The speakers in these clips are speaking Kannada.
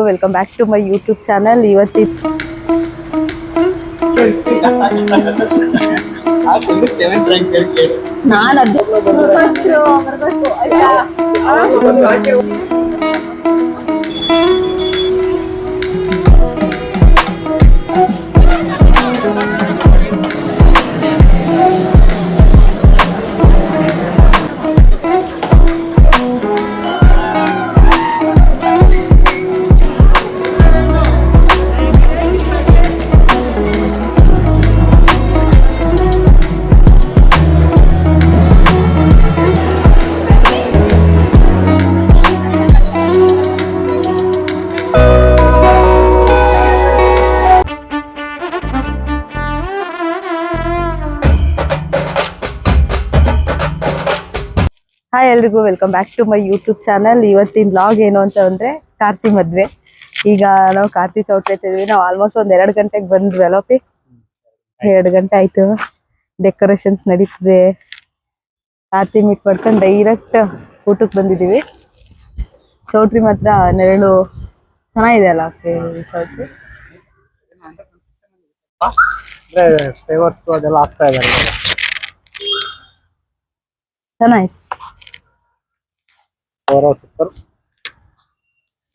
Welcome back to my YouTube channel. Hi ಎಲ್ರಿಗೂ welcome back to my YouTube channel. ಇವತ್ತಿನ ವ್ಲಾಗ್ ಏನು ಅಂತ ಅಂದ್ರೆ ಕಾರ್ತಿ ಮದ್ವೆ. ಈಗ ನಾವು ಕಾರ್ತಿ ಚೌಟ್ರಿ ಇದ್ದೀವಿ. ನಾವು ಆಲ್ಮೋಸ್ಟ್ 2 ಗಂಟೆಗೆ ಬಂದ್ವಿ ಅಲ್ಲೋಪಿ. 2 ಗಂಟೆ ಆಯ್ತು. ಡೆಕೋರೇಷನ್ಸ್ ನಡೀತಿದೆ. ಕಾರ್ತಿ ಮೀಟ್ ಮಾಡ್ಕೊಂಡು ಡೈರೆಕ್ಟ್ ಊಟಕ್ಕೆ ಬಂದಿದ್ದೀವಿ. ಚೌಟ್ರಿ ಮಾತ್ರ ನೆರಳು ಚೆನ್ನಾಗಿದೆ ಅಲ್ಲ ಚೌಟ್ರಿ. ಚೆನ್ನಾಯ್ತು.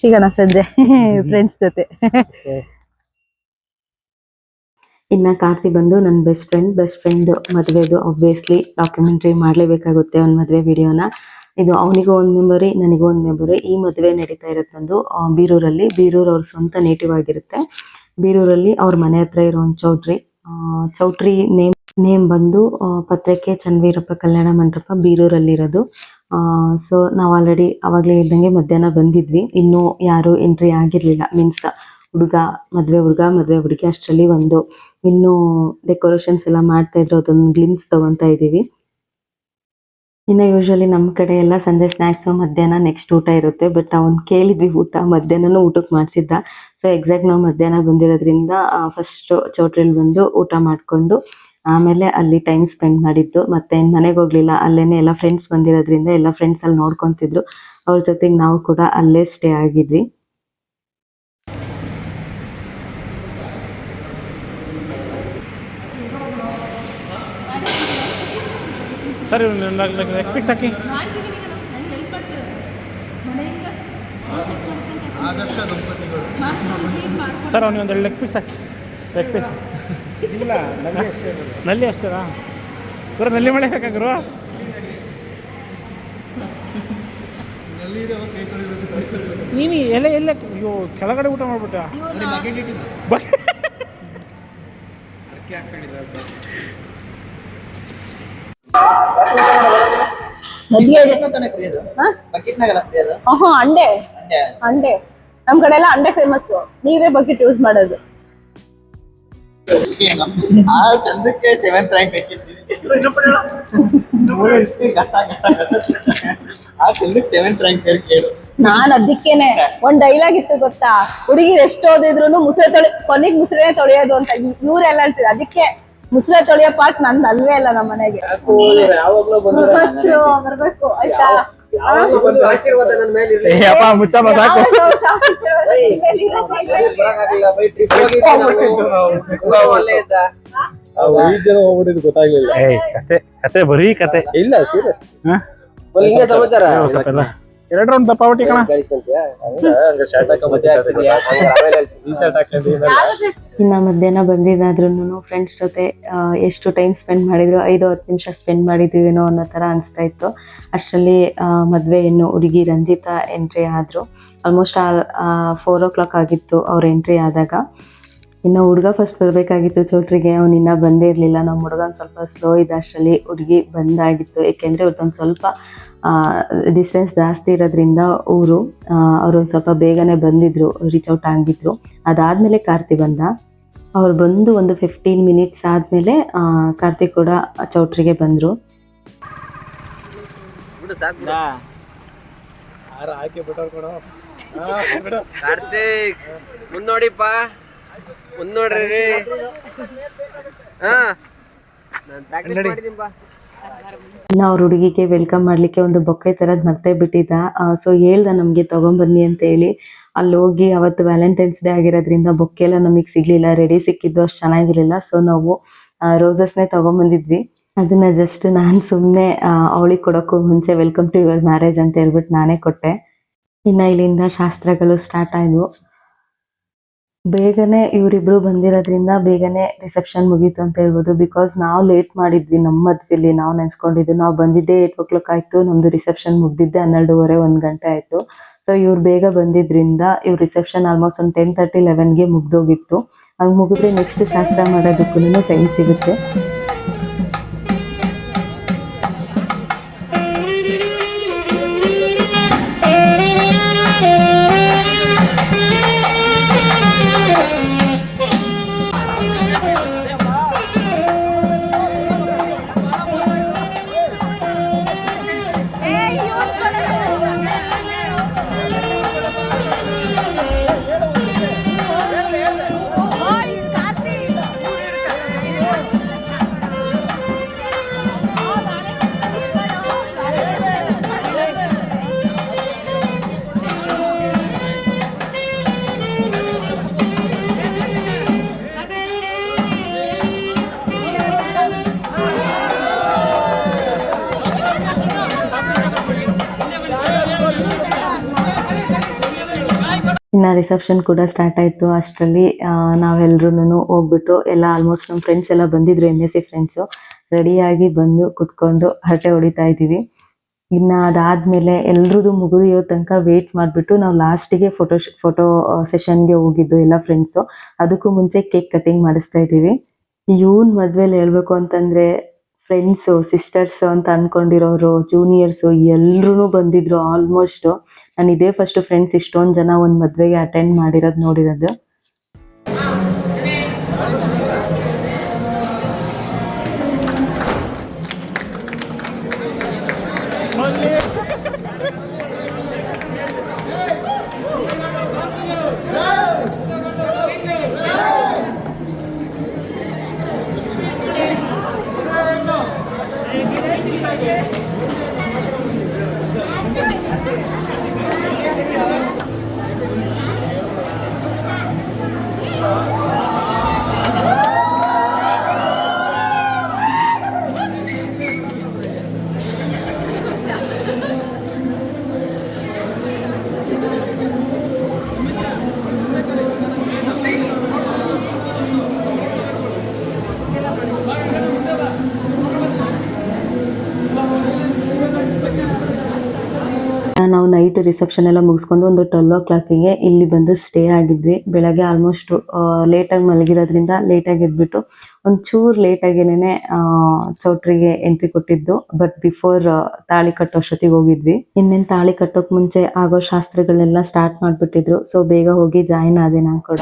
ಸಿಗೋಣ ಸಂಜೆ ಫ್ರೆಂಡ್ಸ್ ಜೊತೆ. ಇನ್ನ ಕಾರ್ತಿ ಬಂದು ನನ್ನ ಬೆಸ್ಟ್ ಫ್ರೆಂಡ್ ಮದುವೆದು ಆಬ್ವಿಯಸ್ಲಿ ಡಾಕ್ಯುಮೆಂಟ್ರಿ ಮಾಡ್ಲೇಬೇಕಾಗುತ್ತೆ ಒಂದು ಮದುವೆ ವಿಡಿಯೋನ. ಇದು ಅವನಿಗೂ ಒಂದು ಮೆಮೊರಿ, ನನಗೂ ಒಂದು ಮೆಮೊರಿ. ಈ ಮದುವೆ ನಡೀತಾ ಇರೋದು ಬಂದು ಬೀರೂರಲ್ಲಿ. ಬೀರೂರು ಅವ್ರ ಸ್ವಂತ ನೇಟಿವ್ ಆಗಿರುತ್ತೆ. ಬೀರೂರಲ್ಲಿ ಅವ್ರ ಮನೆ ಹತ್ರ ಇರೋ ಒಂದು ಚೌಟ್ರಿ ನೇಮ್ ಬಂದು ಪತ್ರಿಕೆ ಚನ್ನವೀರಪ್ಪ ಕಲ್ಯಾಣ ಮಂಟಪ, ಬೀರೂರಲ್ಲಿರೋದು. ಸೊ ನಾವು ಆಲ್ರೆಡಿ ಅವಾಗಲೇ ಇದ್ದಂಗೆ ಮಧ್ಯಾಹ್ನ ಬಂದಿದ್ವಿ. ಇನ್ನೂ ಯಾರು ಎಂಟ್ರಿ ಆಗಿರಲಿಲ್ಲ. ಮೀನ್ಸ್ ಮದುವೆ ಹುಡುಗಿ ಅಷ್ಟರಲ್ಲಿ ಇನ್ನೂ ಡೆಕೋರೇಷನ್ಸ್ ಎಲ್ಲ ಮಾಡ್ತಾ ಇದ್ರು. ಅದೊಂದು ಗ್ಲಿಮ್ಸ್ ತಗೊತಾ ಇದ್ದೀವಿ. ಇನ್ನು ಯೂಶಲಿ ನಮ್ಮ ಕಡೆ ಎಲ್ಲ ಸಂಜೆ ಸ್ನ್ಯಾಕ್ಸು, ಮಧ್ಯಾಹ್ನ ನೆಕ್ಸ್ಟ್ ಊಟ ಇರುತ್ತೆ. ಬಟ್ ಅವ್ನು ಕೇಳಿದ್ವಿ ಊಟ, ಮಧ್ಯಾಹ್ನನೂ ಊಟಕ್ಕೆ ಮಾಡಿಸಿದ್ದ. ಸೊ ಎಕ್ಸಾಕ್ಟ್ ನಾವು ಮಧ್ಯಾಹ್ನ ಬಂದಿರೋದ್ರಿಂದ ಫಸ್ಟ್ ಚೌಟ್ರಿಲಿ ಬಂದು ಊಟ ಮಾಡಿಕೊಂಡು ಆಮೇಲೆ ಅಲ್ಲಿ ಟೈಮ್ ಸ್ಪೆಂಡ್ ಮಾಡಿದ್ದು. ಮತ್ತೆ ಮನೆಗೆ ಹೋಗ್ಲಿಲ್ಲ, ಅಲ್ಲೇನೆ ಎಲ್ಲ ಫ್ರೆಂಡ್ಸ್ ಬಂದಿರೋದ್ರಿಂದ ಎಲ್ಲ ಫ್ರೆಂಡ್ಸ್ ಅಲ್ಲಿ ನೋಡ್ಕೊತಿದ್ರು. ಅವ್ರ ಜೊತೆಗೆ ನಾವು ಕೂಡ ಅಲ್ಲೇ ಸ್ಟೇ ಆಗಿದ್ವಿ. ಸರ್ ಪಿಕ್ಸ್ ಹಾಕಿ. ಸರ್ ಅವನಿಗೆ ಒಂದು ಲೆಗ್ ಪೀಸ್ ಹಾಕಿ. ಲೆಗ್ ಪೀಸ್ ಇಲ್ಲ, ನಲ್ಲಿ ಅಷ್ಟೇನಾ ಗುರು? ನಲ್ಲಿ ಮಳೆ ಹಾಕಾಗ್ರು. ನೀನು ಎಲ್ಲ ಅಯ್ಯೋ ಕೆಳಗಡೆ ಊಟ ಮಾಡ್ಬಿಟ್ಟ. ಅಂಡೆ ನಮ್ ಕಡೆ ಎಲ್ಲ ಅಂಡೆ ಫೇಮಸ್. ನೀವೇ ಬಕೆಟ್ ಯೂಸ್ ಮಾಡೋದು. ನಾನ್ ಅದಕ್ಕೇನೆ ಒಂದ್ ಡೈಲಾಗ್ ಇತ್ತು ಗೊತ್ತಾ, ಹುಡುಗಿರು ಎಷ್ಟು ಓದಿದ್ರು ಕೊನೆಗೆ ಮುಸ್ರೆ ತೊಳೆಯೋದು ಅಂತ. ಇವ್ರೆಲ್ಲ ಹೇಳ್ತಿದ್ರು. ಅದಕ್ಕೆ ಮುಸ್ರೆ ತೊಳೆಯೋ ಪಾರ್ಟ್ ನಂದು ಅಲ್ವೇ ಅಲ್ಲ. ನಮ್ಮ ಮನೆಗೆ ಬರ್ಬೇಕು ಆಯ್ತಾ. ಆಶೀರ್ವಾದ ನನ್ನ ಮೇಲೆ ಇರಲಿ. ಗೊತ್ತಾಗ್ಲಿಲ್ಲ. ಕತೆ ಬರೀ ಕತೆ ಇಲ್ಲ, ಸೀರಿಯಸ್ ಸಮಾಚಾರ. 2 ರೌಂಡ್ ದಪ್ಪಾವಟಿ ಕಣ. ಇನ್ನ ಮಧ್ಯಾಹ್ನ ಬಂದಿದ್ದಾದ್ರೂ ಫ್ರೆಂಡ್ಸ್ ಜೊತೆ ಎಷ್ಟು ಟೈಮ್ ಸ್ಪೆಂಡ್ ಮಾಡಿದ್ರು, 5-10 ನಿಮಿಷ ಸ್ಪೆಂಡ್ ಮಾಡಿದೀವೇನೋ ಅನ್ನೋ ತರ ಅನಿಸ್ತಾ ಇತ್ತು. ಅಷ್ಟರಲ್ಲಿ ಮದುವೆ ಹೆಣ್ಣು ಹುಡುಗಿ ರಂಜಿತಾ ಎಂಟ್ರಿ ಆದ್ರು. ಆಲ್ಮೋಸ್ಟ್ 4 o'clock ಆಗಿತ್ತು ಅವ್ರ ಎಂಟ್ರಿ ಆದಾಗ. ಇನ್ನು ಹುಡುಗ ಫಸ್ಟ್ ಬರಬೇಕಾಗಿತ್ತು ಚೌಟ್ರಿಗೆ. ಅವ್ನು ಇನ್ನೂ ಬಂದೇ ಇರಲಿಲ್ಲ. ನಮ್ಮ ಹುಡುಗ ಒಂದು ಸ್ವಲ್ಪ ಸ್ಲೋ ಇದ್ದ. ಅಷ್ಟರಲ್ಲಿ ಹುಡುಗಿ ಬಂದಾಗಿತ್ತು. ಏಕೆಂದರೆ ಅವ್ರದ್ದೊಂದು ಸ್ವಲ್ಪ ಡಿಸ್ಟೆನ್ಸ್ ಜಾಸ್ತಿ ಇರೋದ್ರಿಂದ ಅವ್ರೊಂದು ಸ್ವಲ್ಪ ಬೇಗನೆ ಬಂದಿದ್ರು, ರೀಚ್ ಔಟ್ ಆಗಿದ್ರು. ಅದಾದಮೇಲೆ ಕಾರ್ತಿ ಬಂದ. ಅವ್ರು ಬಂದು ಒಂದು 15 minutes ಆದಮೇಲೆ ಕಾರ್ತಿಕ್ ಕೂಡ ಚೌಟ್ರಿಗೆ ಬಂದರು. ಕಾರ್ತಿಕ್ ಮುನ್ನೋಡಿಪ್ಪ, ಮುನ್ನೋಡ್ರಿ. ಇನ್ನು ಅವ್ರ ಹುಡುಗಿಗೆ ವೆಲ್ಕಮ್ ಮಾಡಲಿಕ್ಕೆ ಒಂದು ಬೊಕ್ಕೆ ಥರದ್ದು ಮರ್ತೇ ಬಿಟ್ಟಿದ್ದ. ಸೊ ಹೇಳ್ದ ನಮಗೆ ತೊಗೊಂಬನ್ನಿ ಅಂತ ಹೇಳಿ. ಅಲ್ಲಿ ಹೋಗಿ ಅವತ್ತು ವ್ಯಾಲೆಂಟೈನ್ಸ್ ಡೇ ಆಗಿರೋದ್ರಿಂದ ಬೊಕ್ಕೆ ಎಲ್ಲ ನಮಗೆ ಸಿಗ್ಲಿಲ್ಲ, ರೆಡಿ ಸಿಕ್ಕಿದ್ದು ಅಷ್ಟು ಚೆನ್ನಾಗಿರ್ಲಿಲ್ಲ. ಸೊ ನಾವು ರೋಸಸ್ನೇ ತಗೊಂಬಂದಿದ್ವಿ. ಅದನ್ನ ಜಸ್ಟ್ ನಾನು ಸುಮ್ಮನೆ ಅವಳಿಗೆ ಕೊಡೋಕ್ಕೂ ಮುಂಚೆ ವೆಲ್ಕಮ್ ಟು ಯುವರ್ ಮ್ಯಾರೇಜ್ ಅಂತ ಹೇಳ್ಬಿಟ್ಟು ನಾನೇ ಕೊಟ್ಟೆ. ಇನ್ನು ಇಲ್ಲಿಂದ ಶಾಸ್ತ್ರಗಳು ಸ್ಟಾರ್ಟ್ ಆದವು. ಬೇಗನೆ ಇವರಿಬ್ರು ಬಂದಿರೋದ್ರಿಂದ ಬೇಗನೆ ರಿಸೆಪ್ಷನ್ ಮುಗೀತು ಅಂತ ಹೇಳ್ಬೋದು. ಬಿಕಾಸ್ ನಾವು ಲೇಟ್ ಮಾಡಿದ್ವಿ ನಮ್ಮ ಮದುವೆಲಿ. ನಾವು ನೆನೆಸ್ಕೊಂಡಿದ್ದು ನಾವು ಬಂದಿದ್ದೇ 8 ಆಯಿತು, ನಮ್ಮದು ರಿಸೆಪ್ಷನ್ ಮುಗ್ದಿದ್ದೆ 12:30 1 ಗಂಟೆ ಆಯಿತು. ಸೊ ಇವ್ರು ಬೇಗ ಬಂದಿದ್ರಿಂದ ಇವ್ರ ರಿಸೆಪ್ಷನ್ ಆಲ್ಮೋಸ್ಟ್ ಒಂದು 10:30 11ಗೆ ಮುಗ್ದೋಗಿತ್ತು. ಹಂಗೆ ಮುಗಿದ್ರೆ ನೆಕ್ಸ್ಟ್ ಶಾಸ್ತ್ರ ಮಾಡೋದಕ್ಕೂ ಟೈಮ್ ಸಿಗುತ್ತೆ. ಇನ್ನು ರಿಸೆಪ್ಷನ್ ಕೂಡ ಸ್ಟಾರ್ಟ್ ಆಯಿತು. ಅಷ್ಟರಲ್ಲಿ ನಾವೆಲ್ಲರೂ ಹೋಗ್ಬಿಟ್ಟು ಎಲ್ಲ ಆಲ್ಮೋಸ್ಟ್ ನಮ್ಮ ಫ್ರೆಂಡ್ಸ್ ಎಲ್ಲ ಬಂದಿದ್ರು, MSc ಫ್ರೆಂಡ್ಸು. ರೆಡಿಯಾಗಿ ಬಂದು ಕುತ್ಕೊಂಡು ಹರಟೆ ಹೊಡಿತಾ ಇದ್ದೀವಿ. ಇನ್ನು ಅದಾದಮೇಲೆ ಎಲ್ರದ್ದು ಮುಗಿಯೋ ತನಕ ವೇಟ್ ಮಾಡಿಬಿಟ್ಟು ನಾವು ಲಾಸ್ಟಿಗೆ ಫೋಟೋ ಸೆಷನ್ಗೆ ಹೋಗಿದ್ದು ಎಲ್ಲ ಫ್ರೆಂಡ್ಸು. ಅದಕ್ಕೂ ಮುಂಚೆ ಕೇಕ್ ಕಟಿಂಗ್ ಮಾಡಿಸ್ತಾ ಇದ್ದೀವಿ. ಇವನ್ ಮದುವೆಲಿ ಹೇಳ್ಬೇಕು ಅಂತಂದರೆ ಫ್ರೆಂಡ್ಸು, ಸಿಸ್ಟರ್ಸು ಅಂತ ಅಂದ್ಕೊಂಡಿರೋರು, ಜೂನಿಯರ್ಸು ಎಲ್ಲರೂ ಬಂದಿದ್ರು ಆಲ್ಮೋಸ್ಟು. ನಾನು ಇದೇ ಫಸ್ಟ್ ಫ್ರೆಂಡ್ಸ್ ಇಷ್ಟೊಂದು ಜನ ಒಂದು ಮದುವೆಗೆ ಅಟೆಂಡ್ ಮಾಡಿರೋದು ನೋಡಿರೋದು. ನಾವು ನೈಟ್ ರಿಸೆಪ್ಷನ್ ಎಲ್ಲ ಮುಗಿಸ್ಕೊಂಡು ಒಂದು 12 ಇಲ್ಲಿ ಬಂದು ಸ್ಟೇ ಆಗಿದ್ವಿ. ಬೆಳಗ್ಗೆ ಆಲ್ಮೋಸ್ಟ್ ಲೇಟಾಗಿ ಮಲಗಿರೋದ್ರಿಂದ ಲೇಟಾಗಿ ಎದ್ಬಿಟ್ಟು ಒಂಚೂರು ಲೇಟಾಗೇನೆ ಚೌಟ್ರಿಗೆ ಎಂಟ್ರಿ ಕೊಟ್ಟಿದ್ದು. ಬಟ್ ಬಿಫೋರ್ ತಾಳಿ ಕಟ್ಟೋ ಅಷ್ಟೊತ್ತಿಗೆ ಹೋಗಿದ್ವಿ. ಇನ್ನೇನು ತಾಳಿ ಕಟ್ಟೋಕೆ ಮುಂಚೆ ಆಗೋ ಶಾಸ್ತ್ರಗಳನ್ನೆಲ್ಲ ಸ್ಟಾರ್ಟ್ ಮಾಡಿಬಿಟ್ಟಿದ್ರು. ಸೊ ಬೇಗ ಹೋಗಿ ಜಾಯಿನ್ ಆದೆ ನಾನು ಕೂಡ.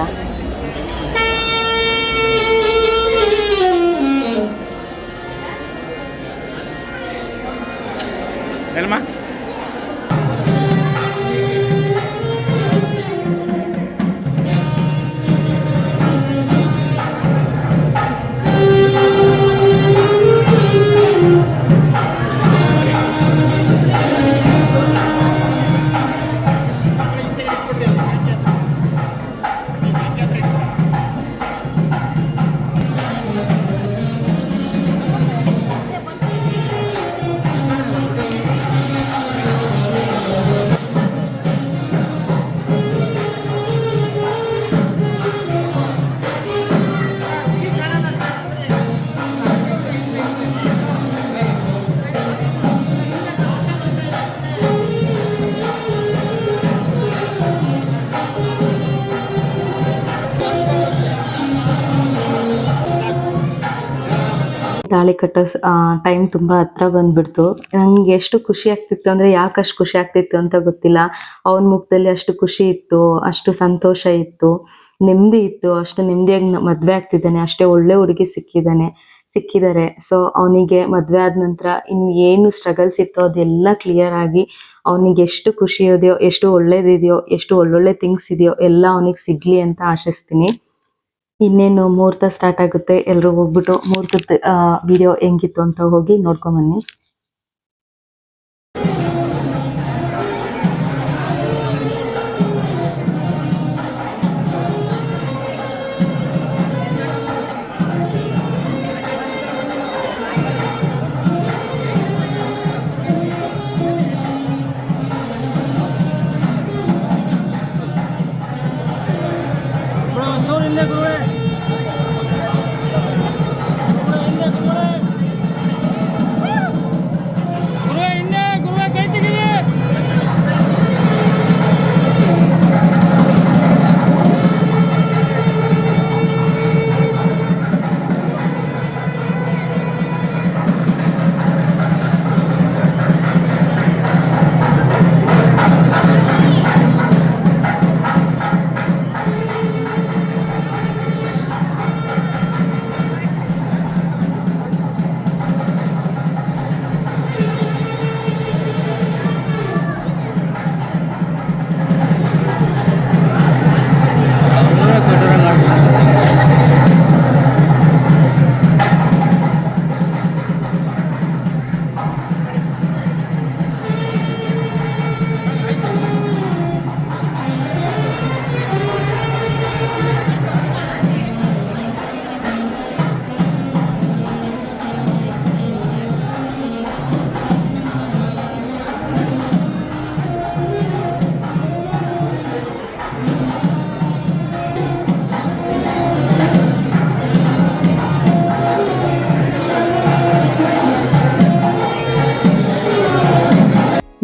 ತಾಳಿ ಕಟ್ಟೋ ಟೈಮ್ ತುಂಬಾ ಹತ್ರ ಬಂದ್ಬಿಡ್ತು. ನಂಗೆ ಎಷ್ಟು ಖುಷಿ ಆಗ್ತಿತ್ತು ಅಂದ್ರೆ ಯಾಕೆ ಅಷ್ಟು ಖುಷಿ ಆಗ್ತಿತ್ತು ಅಂತ ಗೊತ್ತಿಲ್ಲ. ಅವನ ಮುಖದಲ್ಲಿ ಅಷ್ಟು ಖುಷಿ ಇತ್ತು, ಅಷ್ಟು ಸಂತೋಷ ಇತ್ತು, ನೆಮ್ಮದಿ ಇತ್ತು. ಅಷ್ಟು ನೆಮ್ಮದಿಯಾಗಿ ಮದ್ವೆ ಆಗ್ತಿದ್ದಾನೆ, ಅಷ್ಟೇ ಒಳ್ಳೆ ಹುಡುಗಿ ಸಿಕ್ಕಿದ್ದಾರೆ. ಸೊ ಅವನಿಗೆ ಮದ್ವೆ ಆದ ನಂತರ ಏನು ಸ್ಟ್ರಗಲ್ಸ್ ಇತ್ತು ಅದೆಲ್ಲ ಕ್ಲಿಯರ್ ಆಗಿ ಅವನಿಗೆ ಎಷ್ಟು ಖುಷಿ ಇದೆಯೋ, ಎಷ್ಟು ಒಳ್ಳೇದಿದೆಯೋ, ಎಷ್ಟು ಒಳ್ಳೊಳ್ಳೆ ಥಿಂಗ್ಸ್ ಇದೆಯೋ ಎಲ್ಲ ಅವನಿಗೆ ಸಿಗ್ಲಿ ಅಂತ ಆಶಿಸ್ತೀನಿ. ಇನ್ನೇನು ಮುಹೂರ್ತ ಸ್ಟಾರ್ಟ್ ಆಗುತ್ತೆ. ಎಲ್ಲರೂ ಹೋಗ್ಬಿಟ್ಟು ಮುಹೂರ್ತದ ವಿಡಿಯೋ ಹೆಂಗಿತ್ತು ಅಂತ ಹೋಗಿ ನೋಡ್ಕೊಂಬನ್ನಿ.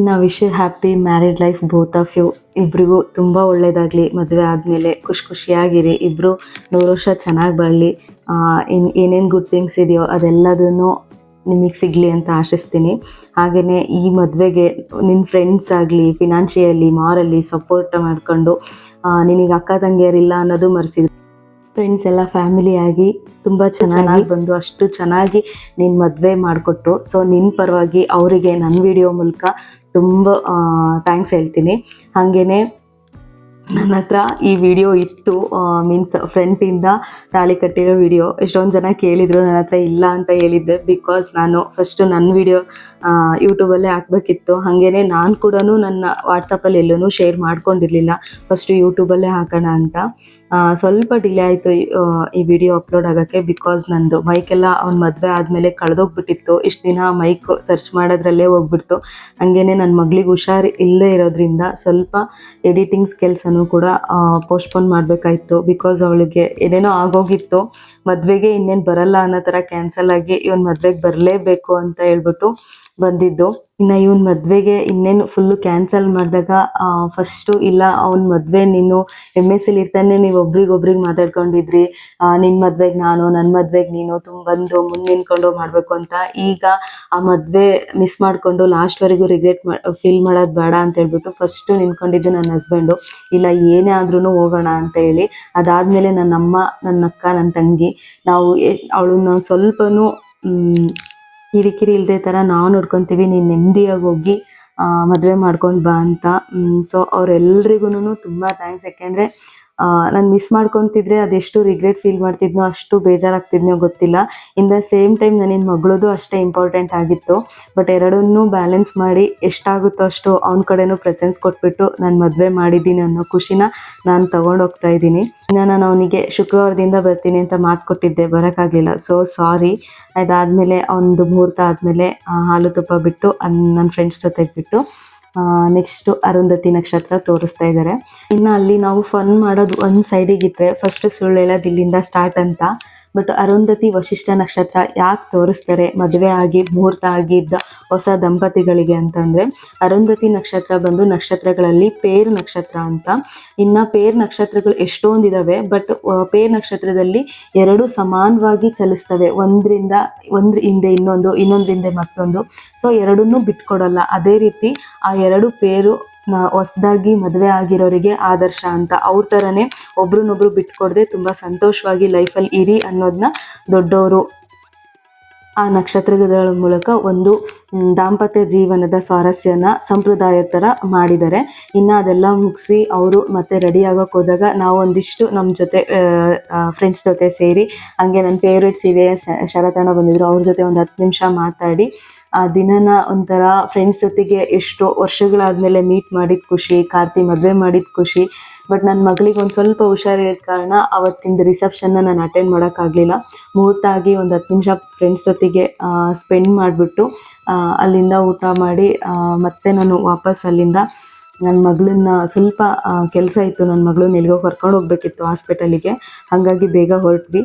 ನಾ wish you happy married life both of you. ಇಬ್ರಿಗೂ ತುಂಬ ಒಳ್ಳೇದಾಗಲಿ. ಮದುವೆ ಆದಮೇಲೆ ಖುಷಿಯಾಗಿರಿ. ಇಬ್ಬರು 100 ವರ್ಷ ಚೆನ್ನಾಗಿ ಬಾಳಲಿ. ಏನೇನು ಗುಡ್ ಥಿಂಗ್ಸ್ ಇದೆಯೋ ಅದೆಲ್ಲದನ್ನು ನಿಮಗೆ ಸಿಗಲಿ ಅಂತ ಆಶಿಸ್ತೀನಿ. ಹಾಗೆಯೇ ಈ ಮದುವೆಗೆ ನಿನ್ನ ಫ್ರೆಂಡ್ಸ್ ಆಗಲಿ ಫಿನಾನ್ಷಿಯಲಿ ಮಾರಲಿ ಸಪೋರ್ಟ್ ಮಾಡಿಕೊಂಡು ನಿನಗೆ ಅಕ್ಕ ತಂಗಿಯರಿಲ್ಲ ಅನ್ನೋದು ಮರೆಸಿ ಫ್ರೆಂಡ್ಸ್ ಎಲ್ಲ ಫ್ಯಾಮಿಲಿಯಾಗಿ ತುಂಬ ಚೆನ್ನಾಗಿ ಬಂದು ಅಷ್ಟು ಚೆನ್ನಾಗಿ ನೀನು ಮದುವೆ ಮಾಡಿಕೊಟ್ಟು, ಸೊ ನಿನ್ನ ಪರವಾಗಿ ಅವರಿಗೆ ನನ್ನ ವಿಡಿಯೋ ಮೂಲಕ ತುಂಬ ಥ್ಯಾಂಕ್ಸ್ ಹೇಳ್ತೀನಿ. ಹಾಗೆಯೇ ನನ್ನ ಹತ್ರ ಈ ವಿಡಿಯೋ ಇತ್ತು, ಮೀನ್ಸ್ ಫ್ರೆಂಟಿಂದ ತಾಳಿ ಕಟ್ಟಿರೋ ವಿಡಿಯೋ. ಎಷ್ಟೊಂದು ಜನ ಕೇಳಿದರು, ನನ್ನ ಹತ್ರ ಇಲ್ಲ ಅಂತ ಹೇಳಿದ್ದೆ. ಬಿಕಾಸ್ ನಾನು ಫಸ್ಟು ನನ್ನ ವಿಡಿಯೋ ಯೂಟ್ಯೂಬಲ್ಲೇ ಹಾಕಬೇಕಿತ್ತು. ಹಾಗೆಯೇ ನಾನು ಕೂಡ ನನ್ನ ವಾಟ್ಸಪ್ಪಲ್ಲಿ ಎಲ್ಲೂ ಶೇರ್ ಮಾಡ್ಕೊಂಡಿರಲಿಲ್ಲ. ಫಸ್ಟು ಯೂಟ್ಯೂಬಲ್ಲೇ ಹಾಕೋಣ ಅಂತ ಸ್ವಲ್ಪ ಡಿಲೇ ಆಯಿತು ಈ ವಿಡಿಯೋ ಅಪ್ಲೋಡ್ ಆಗೋಕ್ಕೆ. ಬಿಕಾಸ್ ನಂದು ಮೈಕೆಲ್ಲ ಅವ್ನ ಮದುವೆ ಆದಮೇಲೆ ಕಳೆದೋಗ್ಬಿಟ್ಟಿತ್ತು. ಇಷ್ಟು ದಿನ ಮೈಕ್ ಸರ್ಚ್ ಮಾಡೋದ್ರಲ್ಲೇ ಹೋಗ್ಬಿಡ್ತು. ಹಾಗೆಯೇ ನನ್ನ ಮಗಳಿಗೆ ಹುಷಾರು ಇಲ್ಲದೆ ಇರೋದ್ರಿಂದ ಸ್ವಲ್ಪ ಎಡಿಟಿಂಗ್ಸ್ ಕೆಲಸನೂ ಕೂಡ ಪೋಸ್ಟ್ಪೋನ್ ಮಾಡಬೇಕಾಯ್ತು. ಬಿಕಾಸ್ ಅವಳಿಗೆ ಏನೇನೋ ಆಗೋಗಿತ್ತು. ಮದುವೆಗೆ ಇನ್ನೇನು ಬರಲ್ಲ ಅನ್ನೋ ಥರ ಕ್ಯಾನ್ಸಲ್ ಆಗಿ ಇವನ್ ಮದುವೆಗೆ ಬರಲೇಬೇಕು ಅಂತ ಹೇಳ್ಬಿಟ್ಟು ಬಂದಿದ್ದು. ಇನ್ನು ಇವನ್ ಮದುವೆಗೆ ಇನ್ನೇನು ಫುಲ್ಲು ಕ್ಯಾನ್ಸಲ್ ಮಾಡಿದಾಗ ಫಸ್ಟು ಇಲ್ಲ ಅವ್ನ ಮದುವೆ ನೀನು MSc ಇರ್ತಾನೆ ನೀವು ಒಬ್ರಿಗೊಬ್ರಿಗೆ ಮಾತಾಡ್ಕೊಂಡಿದ್ರಿ, ನಿನ್ನ ಮದುವೆಗೆ ನಾನು ನನ್ನ ಮದುವೆಗೆ ನೀನು ಬಂದು ಮುಂದೆ ನಿಂತ್ಕೊಂಡು ಮಾಡಬೇಕು ಅಂತ. ಈಗ ಆ ಮದುವೆ ಮಿಸ್ ಮಾಡಿಕೊಂಡು ಲಾಸ್ಟ್ವರೆಗೂ ರಿಗ್ರೆಟ್ ಫೀಲ್ ಮಾಡೋದು ಬೇಡ ಅಂತ ಹೇಳ್ಬಿಟ್ಟು ಫಸ್ಟು ನಿಂತ್ಕೊಂಡಿದ್ದು ನನ್ನ ಹಸ್ಬೆಂಡು. ಇಲ್ಲ ಏನೇ ಆದ್ರೂ ಹೋಗೋಣ ಅಂತ ಹೇಳಿ. ಅದಾದಮೇಲೆ ನನ್ನ ಅಮ್ಮ, ನನ್ನ ಅಕ್ಕ, ನನ್ನ ತಂಗಿ, ನಾವು ಅವಳನ್ನ ಸ್ವಲ್ಪನೂ ಕಿರಿಕಿರಿ ಇಲ್ಲದೆ ಥರ ನಾವು ನೋಡ್ಕೊತೀವಿ, ನೀನು ನೆಮ್ಮದಿಯಾಗಿ ಹೋಗಿ ಮದುವೆ ಮಾಡ್ಕೊಂಡು ಬಾ ಅಂತ. ಸೊ ಅವರೆಲ್ರಿಗೂ ತುಂಬ ಥ್ಯಾಂಕ್ಸ್. ಯಾಕೆಂದರೆ ನಾನು ಮಿಸ್ ಮಾಡ್ಕೊತಿದ್ರೆ ಅದೆಷ್ಟು ರಿಗ್ರೆಟ್ ಫೀಲ್ ಮಾಡ್ತಿದ್ನೋ ಅಷ್ಟು ಬೇಜಾರಾಗ್ತಿದ್ನೋ ಗೊತ್ತಿಲ್ಲ. ಇನ್ ದ ಸೇಮ್ ಟೈಮ್ ನನ್ನ ಮಗಳದು ಅಷ್ಟೇ ಇಂಪಾರ್ಟೆಂಟ್ ಆಗಿತ್ತು. ಬಟ್ ಎರಡನ್ನೂ ಬ್ಯಾಲೆನ್ಸ್ ಮಾಡಿ ಎಷ್ಟಾಗುತ್ತೋ ಅಷ್ಟು ಅವ್ನ ಕಡೆನೂ ಪ್ರೆಸೆನ್ಸ್ ಕೊಟ್ಬಿಟ್ಟು ನಾನು ಮದುವೆ ಮಾಡಿದ್ದೀನಿ ಅನ್ನೋ ಖುಷಿನ ನಾನು ತೊಗೊಂಡೋಗ್ತಾ ಇದ್ದೀನಿ. ಇನ್ನು ನಾನು ಅವನಿಗೆ ಶುಕ್ರವಾರದಿಂದ ಬರ್ತೀನಿ ಅಂತ ಮಾತು ಕೊಟ್ಟಿದ್ದೆ, ಬರೋಕ್ಕಾಗಲಿಲ್ಲ. So sorry. ಅದಾದಮೇಲೆ ಒಂದು ಮುಹೂರ್ತ ಆದಮೇಲೆ ಹಾಲು ತುಪ್ಪ ಬಿಟ್ಟು ನನ್ನ ಫ್ರೆಂಡ್ಸ್ ಜೊತೆಗೆ ಬಿಟ್ಟು ನೆಕ್ಸ್ಟು ಅರುಂಧತಿ ನಕ್ಷತ್ರ ತೋರಿಸ್ತಾ ಇದ್ದಾರೆ. ಇನ್ನು ಅಲ್ಲಿ ನಾವು ಫನ್ ಮಾಡೋದು ಒಂದು ಸೈಡಿಗಿಟ್ಟರೆ ಫಸ್ಟ್ ಸುಳ್ಳು ಹೇಳೋದು ಇಲ್ಲಿಂದ ಸ್ಟಾರ್ಟ್ ಅಂತ. ಬಟ್ ಅರುಂಧತಿ ವಶಿಷ್ಠ ನಕ್ಷತ್ರ ಯಾಕೆ ತೋರಿಸ್ತಾರೆ ಮದುವೆ ಆಗಿ ಮುಹೂರ್ತ ಆಗಿದ್ದ ಹೊಸ ದಂಪತಿಗಳಿಗೆ ಅಂತಂದರೆ, ಅರುಂಧತಿ ನಕ್ಷತ್ರ ಬಂದು ನಕ್ಷತ್ರಗಳಲ್ಲಿ ಪೇರು ನಕ್ಷತ್ರ ಅಂತ. ಇನ್ನು ಪೇರು ನಕ್ಷತ್ರಗಳು ಎಷ್ಟೊಂದಿದ್ದಾವೆ. ಬಟ್ ಪೇರು ನಕ್ಷತ್ರದಲ್ಲಿ ಎರಡು ಸಮಾನವಾಗಿ ಚಲಿಸ್ತವೆ, ಒಂದು ಹಿಂದೆ ಇನ್ನೊಂದು ಹಿಂದೆ ಮತ್ತೊಂದು. ಸೊ ಎರಡನ್ನೂ ಬಿಟ್ಕೊಡಲ್ಲ. ಅದೇ ರೀತಿ ಆ ಎರಡು ಪೇರು ಹೊಸದಾಗಿ ಮದುವೆ ಆಗಿರೋರಿಗೆ ಆದರ್ಶ ಅಂತ. ಅವ್ರ ಥರನೇ ಒಬ್ರನ್ನೊಬ್ರು ಬಿಟ್ಕೊಡದೆ ತುಂಬ ಸಂತೋಷವಾಗಿ ಲೈಫಲ್ಲಿ ಇರಿ ಅನ್ನೋದನ್ನ ದೊಡ್ಡವರು ಆ ನಕ್ಷತ್ರಗಳ ಮೂಲಕ ಒಂದು ದಾಂಪತ್ಯ ಜೀವನದ ಸ್ವಾರಸ್ಯನ ಸಂಪ್ರದಾಯ ಥರ ಮಾಡಿದ್ದಾರೆ. ಇನ್ನು ಅದೆಲ್ಲ ಮುಗಿಸಿ ಅವರು ಮತ್ತೆ ರೆಡಿ ಆಗೋಕ್ಕೆ ಹೋದಾಗ ನಾವು ಒಂದಿಷ್ಟು ನಮ್ಮ ಜೊತೆ ಫ್ರೆಂಡ್ಸ್ ಜೊತೆ ಸೇರಿ, ಹಂಗೆ ನನ್ನ ಫೇವ್ರೇಟ್ಸ್ ಇದೆ ಶರತಣ್ಣ ಬಂದಿದ್ರು, ಅವ್ರ ಜೊತೆ ಒಂದು 10 ನಿಮಿಷ ಮಾತಾಡಿ ಆ ದಿನನ ಒಂಥರ ಫ್ರೆಂಡ್ಸ್ ಜೊತೆಗೆ ಎಷ್ಟೋ ವರ್ಷಗಳಾದಮೇಲೆ ಮೀಟ್ ಮಾಡಿದ ಖುಷಿ, ಕಾರ್ತಿ ಮದುವೆ ಮಾಡಿದ ಖುಷಿ. ಬಟ್ ನನ್ನ ಮಗಳಿಗೆ ಒಂದು ಸ್ವಲ್ಪ ಹುಷಾರಿರೋ ಕಾರಣ ಅವತ್ತಿಂದ ರಿಸೆಪ್ಷನ್ನ ನಾನು ಅಟೆಂಡ್ ಮಾಡೋಕ್ಕಾಗಲಿಲ್ಲ. ಮುಹೂರ್ತ ಆಗಿ ಒಂದು 10 ನಿಮಿಷ ಫ್ರೆಂಡ್ಸ್ ಜೊತೆಗೆ ಸ್ಪೆಂಡ್ ಮಾಡಿಬಿಟ್ಟು ಅಲ್ಲಿಂದ ಊಟ ಮಾಡಿ ಮತ್ತೆ ನಾನು ವಾಪಸ್ ಅಲ್ಲಿಂದ ನನ್ನ ಮಗಳನ್ನ ಸ್ವಲ್ಪ ಕೆಲಸ ಇತ್ತು, ನನ್ನ ಮಗಳನ್ನ ಎಲ್ಲಿಗೋ ಕರ್ಕೊಂಡು ಹೋಗ್ಬೇಕಿತ್ತು ಹಾಸ್ಪಿಟಲಿಗೆ, ಹಾಗಾಗಿ ಬೇಗ ಹೊರಟ್ವಿ.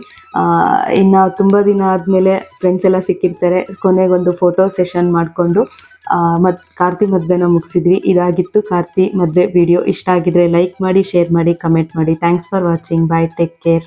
ಇನ್ನು ತುಂಬ ದಿನ ಆದಮೇಲೆ ಫ್ರೆಂಡ್ಸ್ ಎಲ್ಲ ಸಿಕ್ಕಿರ್ತಾರೆ, ಕೊನೆಗೊಂದು ಫೋಟೋ ಸೆಷನ್ ಮಾಡಿಕೊಂಡು ಮತ್ತು ಕಾರ್ತಿ ಮದುವೆನ ಮುಗಿಸಿದ್ವಿ. ಇದಾಗಿತ್ತು ಕಾರ್ತಿ ಮದುವೆ ವಿಡಿಯೋ. ಇಷ್ಟ ಆಗಿದ್ರೆ ಲೈಕ್ ಮಾಡಿ, ಶೇರ್ ಮಾಡಿ, ಕಮೆಂಟ್ ಮಾಡಿ. Thanks for watching. Bye, take care.